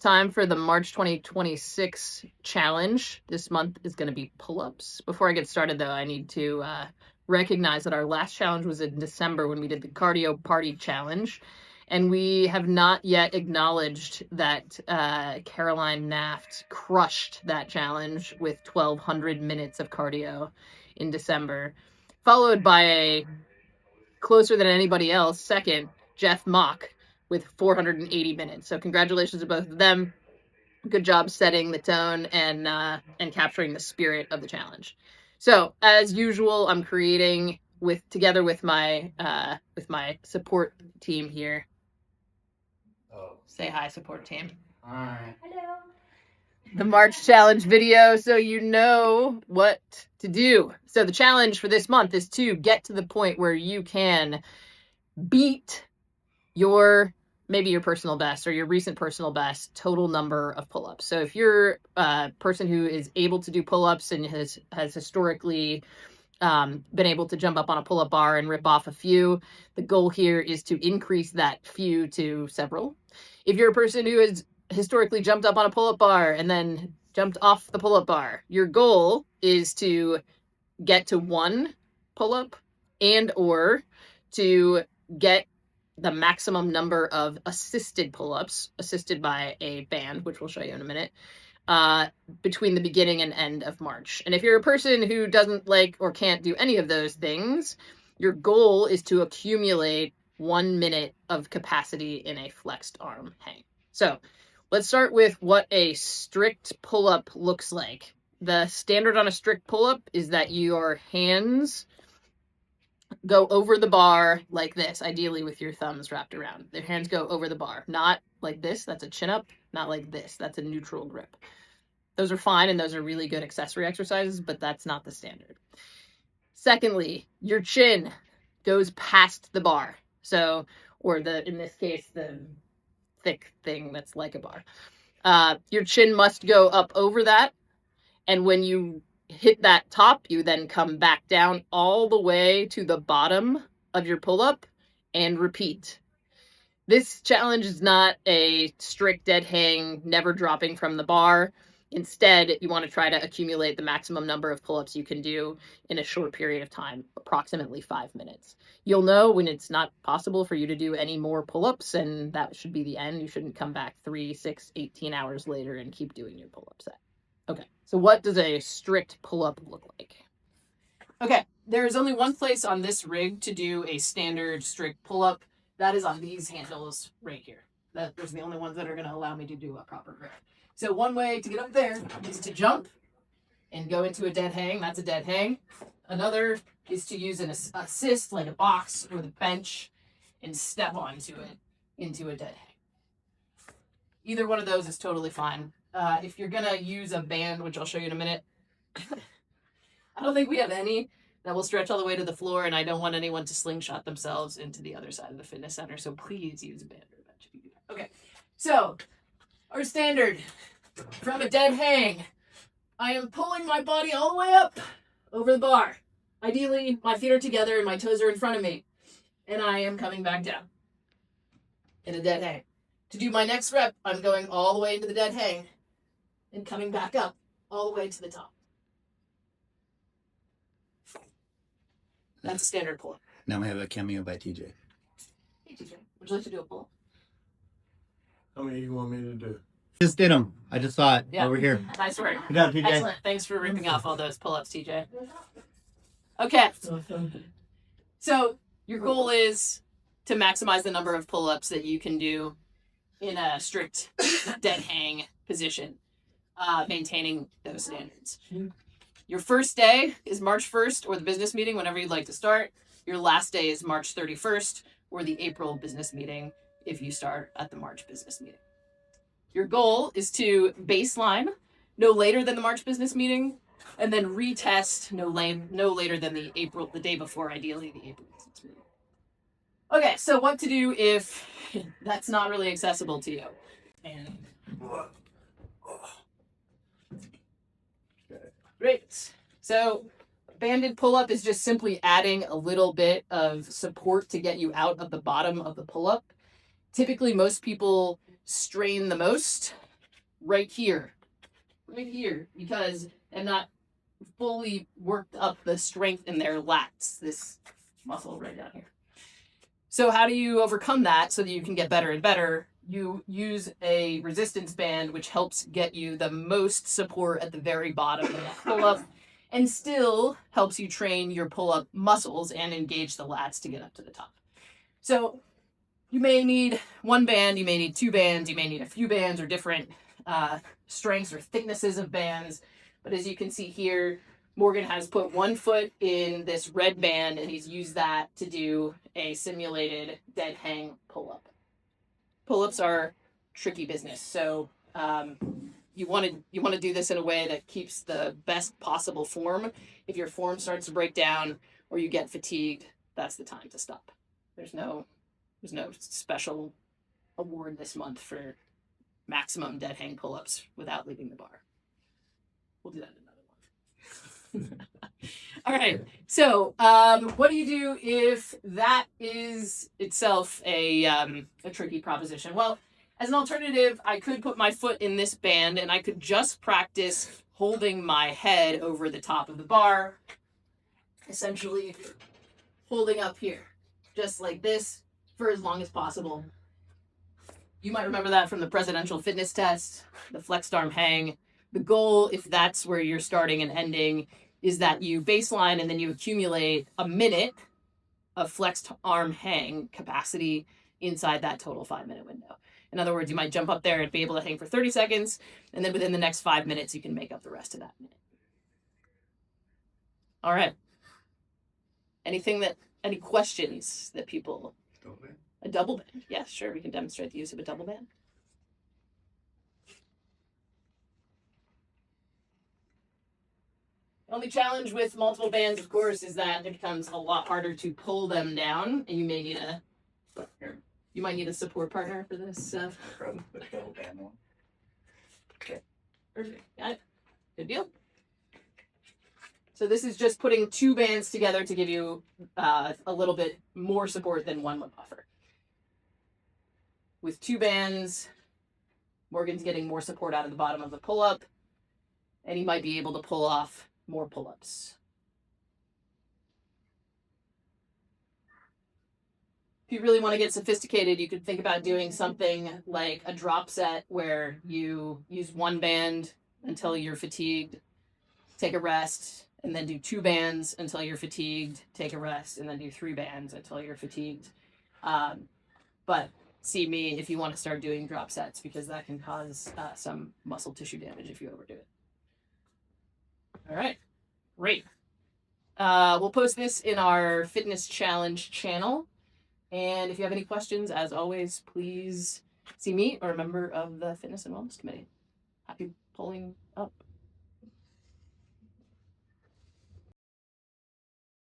time for the March 2026 challenge. This month is going to be pull-ups. Before I get started, though, I need to recognize that our last challenge was in December when we did the cardio party challenge. And we have not yet acknowledged that Caroline Naft crushed that challenge with 1,200 minutes of cardio in December, followed by a closer than anybody else, second, Jeff Mock with 480 minutes. So congratulations to both of them. Good job setting the tone and capturing the spirit of the challenge. So as usual, I'm creating together with my support team here. Oh. Say hi, support team. Hi. Hello. The March challenge video so you know what to do. So the challenge for this month is to get to the point where you can beat maybe your personal best or your recent personal best total number of pull-ups. So if you're a person who is able to do pull-ups and has historically been able to jump up on a pull-up bar and rip off a few, the goal here is to increase that few to several. If you're a person who has historically jumped up on a pull-up bar and then jumped off the pull-up bar, your goal is to get to one pull-up and or to get the maximum number of assisted pull-ups, assisted by a band, which we'll show you in a minute, between the beginning and end of March. And if you're a person who doesn't like or can't do any of those things, your goal is to accumulate 1 minute of capacity in a flexed arm hang. So let's start with what a strict pull-up looks like. The standard on a strict pull-up is that your hands go over the bar like this, ideally with your thumbs wrapped around. Their hands go over the bar, not like this, that's a chin up, not like this, that's a neutral grip. Those are fine and those are really good accessory exercises, but that's not the standard. Secondly, your chin goes past the bar. So, or in this case, the thick thing that's like a bar. Your chin must go up over that. And when you hit that top, you then come back down all the way to the bottom of your pull-up and repeat. This challenge is not a strict dead hang, never dropping from the bar. Instead, you want to try to accumulate the maximum number of pull-ups you can do in a short period of time, approximately 5 minutes. You'll know when it's not possible for you to do any more pull-ups, and that should be the end. You shouldn't come back 3, 6, 18 hours later and keep doing your pull-up set. Okay, so what does a strict pull-up look like? Okay, there is only one place on this rig to do a standard strict pull-up. That is on these handles right here. Those are the only ones that are going to allow me to do a proper grip. So one way to get up there is to jump and go into a dead hang. That's a dead hang. Another is to use an assist like a box or the bench and step onto it into a dead hang. Either one of those is totally fine. If you're going to use a band, which I'll show you in a minute, I don't think we have any that will stretch all the way to the floor, and I don't want anyone to slingshot themselves into the other side of the fitness center, so please use a band or a bench if you do that. Okay, so our standard from a dead hang, I am pulling my body all the way up over the bar. Ideally, my feet are together and my toes are in front of me, and I am coming back down in a dead hang. To do my next rep, I'm going all the way into the dead hang and coming back up all the way to the top. That's a standard pull-up. Now we have a cameo by TJ. Hey, TJ, would you like to do a pull-up? How many you want me to do? Just did them. I just saw it over here. Nice work. Good job, TJ. Excellent. Thanks for ripping off all those pull-ups, TJ. Okay. So your goal is to maximize the number of pull-ups that you can do in a strict dead hang position, maintaining those standards. Your first day is March 1st or the business meeting, whenever you'd like to start. Your last day is March 31st or the April business meeting if you start at the March business meeting. Your goal is to baseline no later than the March business meeting and then retest no later than the day before, ideally the April business meeting. Okay, so what to do if that's not really accessible to you? And great. So banded pull-up is just simply adding a little bit of support to get you out of the bottom of the pull-up. Typically, most people strain the most right here, because I'm not fully worked up the strength in their lats, this muscle right down here. So how do you overcome that so that you can get better and better? You use a resistance band, which helps get you the most support at the very bottom of that pull-up, and still helps you train your pull-up muscles and engage the lats to get up to the top. So you may need one band, you may need two bands, you may need a few bands or different strengths or thicknesses of bands. But as you can see here, Morgan has put one foot in this red band and he's used that to do a simulated dead hang pull-up. Pull-ups are tricky business, so you want to do this in a way that keeps the best possible form. If your form starts to break down or you get fatigued, that's the time to stop. There's no special award this month for maximum dead hang pull-ups without leaving the bar. We'll do that in another one. All right. So, what do you do if that is itself a tricky proposition? Well, as an alternative, I could put my foot in this band and I could just practice holding my head over the top of the bar, essentially holding up here, just like this, for as long as possible. You might remember that from the presidential fitness test, the flexed arm hang. The goal, if that's where you're starting and ending, is that you baseline and then you accumulate a minute of flexed arm hang capacity inside that total 5-minute window. In other words, you might jump up there and be able to hang for 30 seconds, and then within the next 5 minutes, you can make up the rest of that minute. All right. Any questions that people... A double band. Yeah, sure. We can demonstrate the use of a double band. The only challenge with multiple bands, of course, is that it becomes a lot harder to pull them down, and you might need a support partner for this. Double band one. Okay. Perfect. Got it. Good deal. So this is just putting two bands together to give you a little bit more support than one would offer. With two bands, Morgan's getting more support out of the bottom of the pull-up, and he might be able to pull off more pull-ups. If you really want to get sophisticated, you could think about doing something like a drop set where you use one band until you're fatigued, take a rest, and then do two bands until you're fatigued, take a rest, and then do three bands until you're fatigued. But see me if you want to start doing drop sets, because that can cause some muscle tissue damage if you overdo it. All right, great. We'll post this in our fitness challenge channel. And if you have any questions, as always, please see me or a member of the Fitness and Wellness Committee. Happy pulling up.